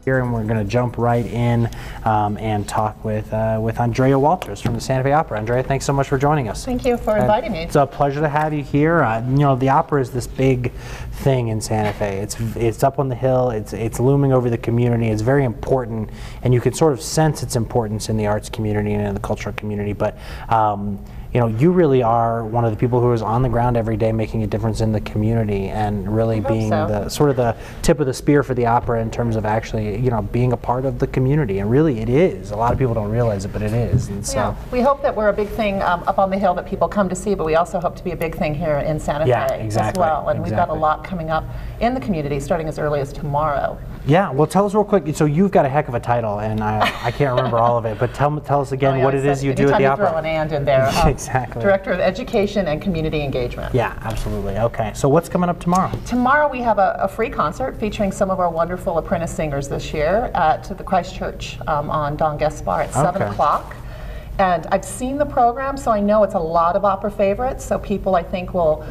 here, and we're going to jump right in and talk with Andrea Walters from the Santa Fe Opera. Andrea, thanks so much for joining us. Thank you for inviting me. It's a pleasure to have you here. You know, the opera is this big thing in Santa Fe. It's up on the hill. It's looming over the community. It's very important, and you can sort of sense its importance in the arts community and in the cultural community. But you know, you really are one of the people who is on the ground every day making a difference in the community and really being the sort of the tip of the spear for the opera in terms of actually, you know, being a part of the community. And really it is. A lot of people don't realize it, but it is. And so we hope that we're a big thing up on the hill that people come to see, but we also hope to be a big thing here in Santa Fe as well. And we've got a lot coming up in the community starting as early as tomorrow. Yeah, well, tell us real quick. So you've got a heck of a title, and I can't remember all of it, but tell us again what it is you do at the opera. Throw an and in there. Exactly. Director of Education and Community Engagement. Yeah, absolutely. Okay, so what's coming up tomorrow? Tomorrow we have a free concert featuring some of our wonderful apprentice singers this year at the Christ Church on Don Gaspar at 7 o'clock. And I've seen the program, so I know it's a lot of opera favorites, so people I think will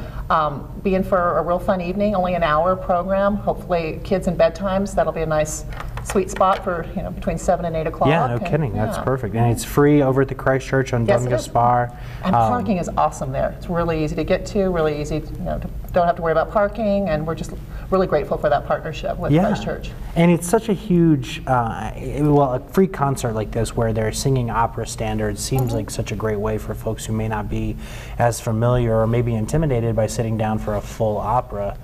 be in for a real fun evening, only an hour program, hopefully kids in bedtimes. That'll be a nice sweet spot for, you know, between 7 and 8 o'clock. Yeah, no kidding. That's perfect. And it's free over at the Christ Church on Don Gaspar. And parking is awesome there. It's really easy to get to, really easy, you know, don't have to worry about parking, and we're just really grateful for that partnership with Christ Church. And it's such a huge, well, a free concert like this where they're singing opera standards seems like such a great way for folks who may not be as familiar or maybe intimidated by sitting down for a full opera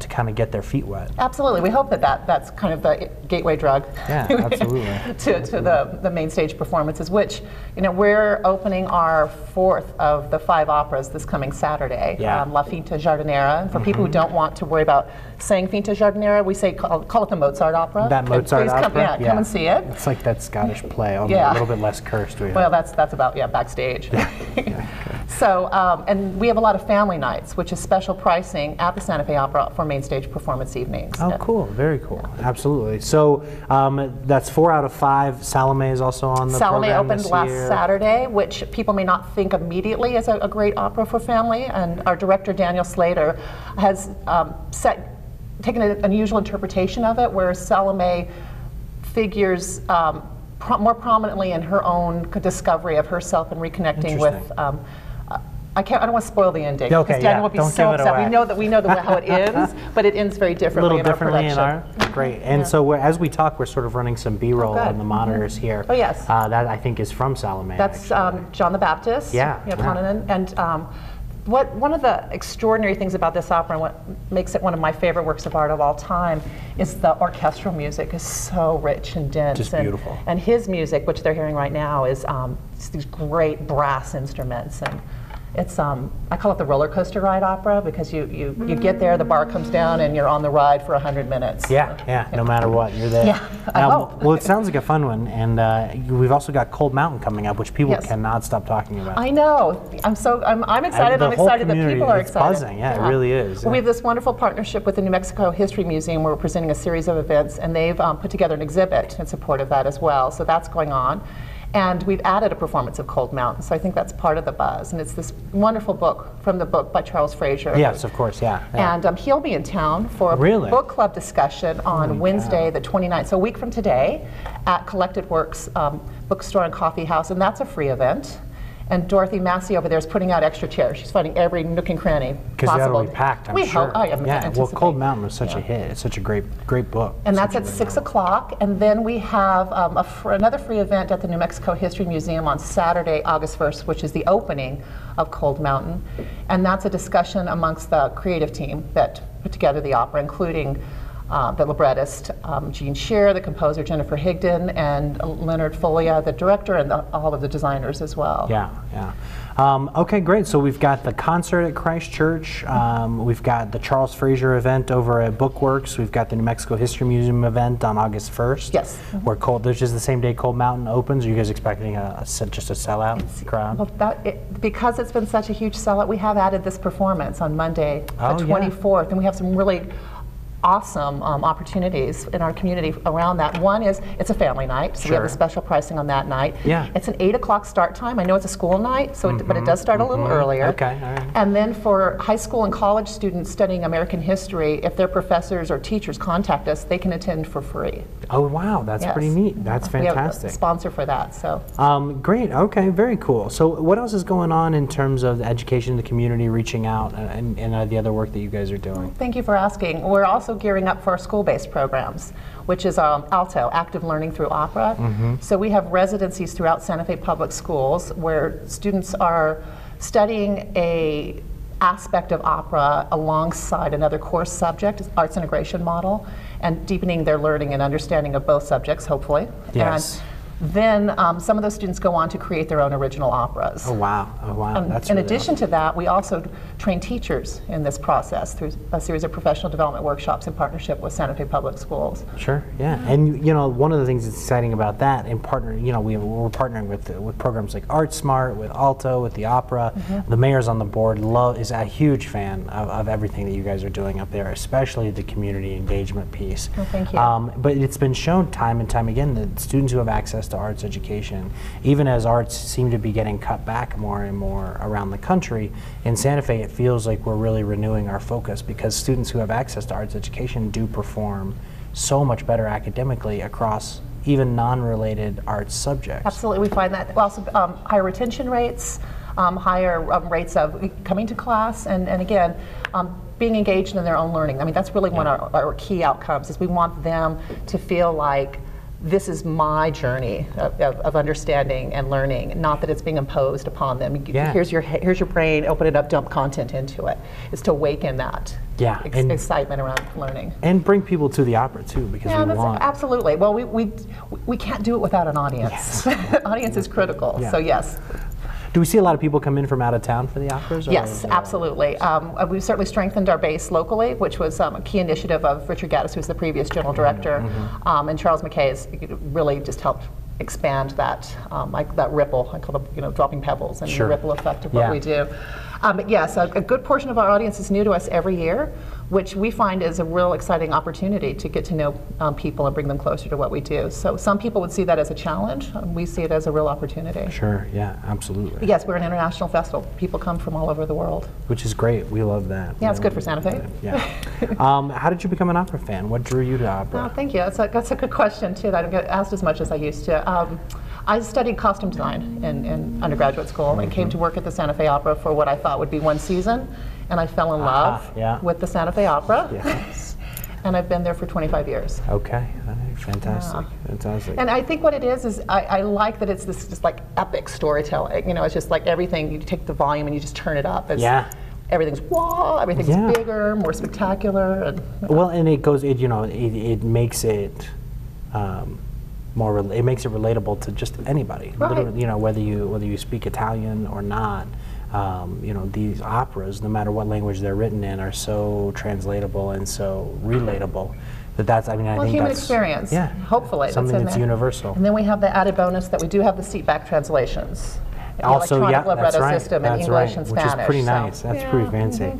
to kind of get their feet wet. Absolutely. We hope that's kind of the gateway drug to the main stage performances, which, you know, we're opening our 4th of the 5 operas this coming Saturday, La Finta Giardiniera. And for people who don't want to worry about saying Finta Giardiniera, we say call it the Mozart opera. That Mozart opera? Come and see it. It's like that Scottish play, only a little bit less cursed. Well, that's about, backstage. So, and we have a lot of family nights, which is special pricing at the Santa Fe Opera for main stage performance evenings. Oh, cool. Very cool. Absolutely. So that's 4 out of 5. Salome is also on the program. Salome opened last Saturday, which people may not think immediately as a great opera for family. And our director, Daniel Slater, has taken an unusual interpretation of it, where Salome figures more prominently in her own discovery of herself and reconnecting with. I don't want to spoil the ending. Okay, Daniel would be so upset. We know how it ends, but it ends very differently. A little differently in our great. And so as we talk, we're sort of running some B-roll on the monitors here. Oh yes. That I think is from Salome. That's John the Baptist. And one of the extraordinary things about this opera, and what makes it one of my favorite works of art of all time, is the orchestral music is so rich and dense. Just beautiful. And his music, which they're hearing right now, is these great brass instruments. And it's I call it the roller coaster ride opera, because you get there, the bar comes down, and you're on the ride for 100 minutes. No matter what, you're there. Well, it sounds like a fun one, and we've also got Cold Mountain coming up, which people cannot stop talking about. I know. I'm excited. I'm excited that people are excited. It's buzzing. Yeah, it really is. Well, we have this wonderful partnership with the New Mexico History Museum, where we're presenting a series of events, and they've put together an exhibit in support of that as well. So that's going on. And we've added a performance of Cold Mountain, so I think that's part of the buzz. And it's this wonderful book from the book by Charles Frazier. Yes, of course, And he'll be in town for a book club discussion on Wednesday, the 29th, so a week from today, at Collected Works Bookstore and Coffee House, and that's a free event. And Dorothy Massey over there is putting out extra chairs. She's finding every nook and cranny possible. Because that'll be packed, I'm sure. Well, Cold Mountain was such a hit. It's such a great book. And that's at 6 o'clock. And then we have another free event at the New Mexico History Museum on Saturday, August 1st, which is the opening of Cold Mountain. And that's a discussion amongst the creative team that put together the opera, including the librettist, Gene Shearer, the composer, Jennifer Higdon, and Leonard Folia, the director, and all of the designers as well. Okay, great. So we've got the concert at Christ Church. We've got the Charles Frazier event over at Bookworks. We've got the New Mexico History Museum event on August 1st. Yes. Where which is the same day Cold Mountain opens. Are you guys expecting just a sellout crowd? Well, because it's been such a huge sellout, we have added this performance on Monday, the 24th, and we have some really awesome opportunities in our community around that. One is it's a family night, so we have a special pricing on that night. Yeah. It's an 8 o'clock start time. I know it's a school night, so but it does start a little earlier. Okay, all right. And then for high school and college students studying American history, if their professors or teachers contact us, they can attend for free. Oh wow, that's pretty neat. That's fantastic. We have a sponsor for that. So. Great. Okay, very cool. So what else is going on in terms of education in the community, reaching out, and the other work that you guys are doing? Thank you for asking. We're also gearing up for our school-based programs, which is ALTO, Active Learning Through Opera. So we have residencies throughout Santa Fe Public Schools where students are studying a aspect of opera alongside another course subject, arts integration model, and deepening their learning and understanding of both subjects, hopefully. Yes. And then some of those students go on to create their own original operas. Oh wow, oh wow. That's in really addition awesome. to that, we also train teachers in this process through a series of professional development workshops in partnership with Santa Fe Public Schools. Sure, yeah. And you know, one of the things that's exciting about that, in partner, you know, we're partnering with programs like Art Smart, with Alto, with the opera. The mayor's on the board, is a huge fan of everything that you guys are doing up there, especially the community engagement piece. Well, thank you. But it's been shown time and time again that students who have access to arts education, even as arts seem to be getting cut back more and more around the country, in Santa Fe it feels like we're really renewing our focus because students who have access to arts education do perform so much better academically across even non-related arts subjects. Absolutely, we find that. Also, higher retention rates, higher rates of coming to class, and again, being engaged in their own learning. I mean, that's really one of our key outcomes, is we want them to feel like this is my journey of understanding and learning, not that it's being imposed upon them. Here's your brain, open it up, dump content into it. It's to awaken that excitement around learning. And bring people to the opera too, because we want. Absolutely. Well, we can't do it without an audience. Yes. Audience is critical, so yes. Do we see a lot of people come in from out of town for the operas? Yes, absolutely. We've certainly strengthened our base locally, which was a key initiative of Richard Gaddis, who's the previous general director, and Charles McKay has really just helped expand that, like that ripple. I call it, dropping pebbles and the ripple effect of what we do. But yes, a good portion of our audience is new to us every year, which we find is a real exciting opportunity to get to know people and bring them closer to what we do. So some people would see that as a challenge. We see it as a real opportunity. Sure, yeah, absolutely. Yes, we're an international festival. People come from all over the world. Which is great. We love that. Yeah, it's good for Santa Fe. Yeah. How did you become an opera fan? What drew you to opera? Oh, thank you. That's a good question, too. I don't get asked as much as I used to. I studied costume design in undergraduate school and came to work at the Santa Fe Opera for what I thought would be one season, and I fell in love with the Santa Fe Opera. Yes. And I've been there for 25 years. Okay, fantastic, fantastic. And I think what it is I like that it's this just like epic storytelling. It's just like everything, you take the volume and you just turn it up. Everything's everything's bigger, more spectacular. And, well, and it goes, it makes it it makes it relatable to just anybody. Right. Literally, whether you speak Italian or not. These operas, no matter what language they're written in, are so translatable and so relatable I think human that's experience. Yeah, hopefully something that's universal. And then we have the added bonus that we do have the seatback translations. Also, that's right. System in English and Spanish, which is pretty nice. That's pretty fancy.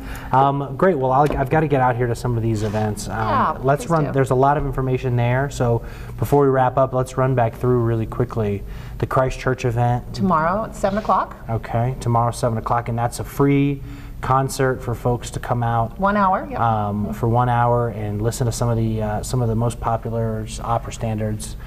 Great. Well, I've got to get out here to some of these events. Let's run. There's a lot of information there. So before we wrap up, let's run back through really quickly the Christchurch event tomorrow at 7 o'clock. Okay, tomorrow 7 o'clock, and that's a free concert for folks to come out. 1 hour. Yep. For 1 hour and listen to some of the most popular opera standards.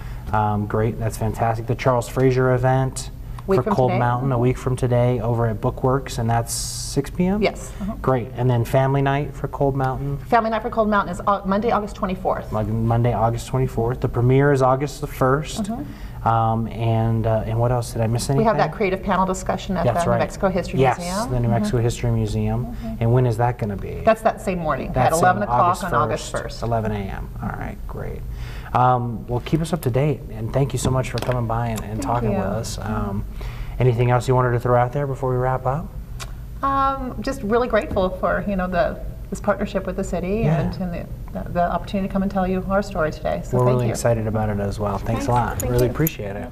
Great. That's fantastic. The Charles Fraser event. For Cold Mountain, a week from today, over at Bookworks, and that's 6 p.m.? Yes. Great. And then Family Night for Cold Mountain? Family Night for Cold Mountain is Monday, August 24th. Monday, August 24th. The premiere is August the 1st. And what else? Did I miss anything? We have that creative panel discussion at the New Mexico History Museum. Yes, the New Mexico History Museum. And when is that going to be? That's that same morning, at 11 o'clock on August 1st. 11 a.m. All right, great. Well, keep us up to date, and thank you so much for coming by and talking with us. Anything else you wanted to throw out there before we wrap up? Just really grateful for this partnership with the city and the opportunity to come and tell you our story today. So we're really excited about it as well. Thanks a lot. Really appreciate it.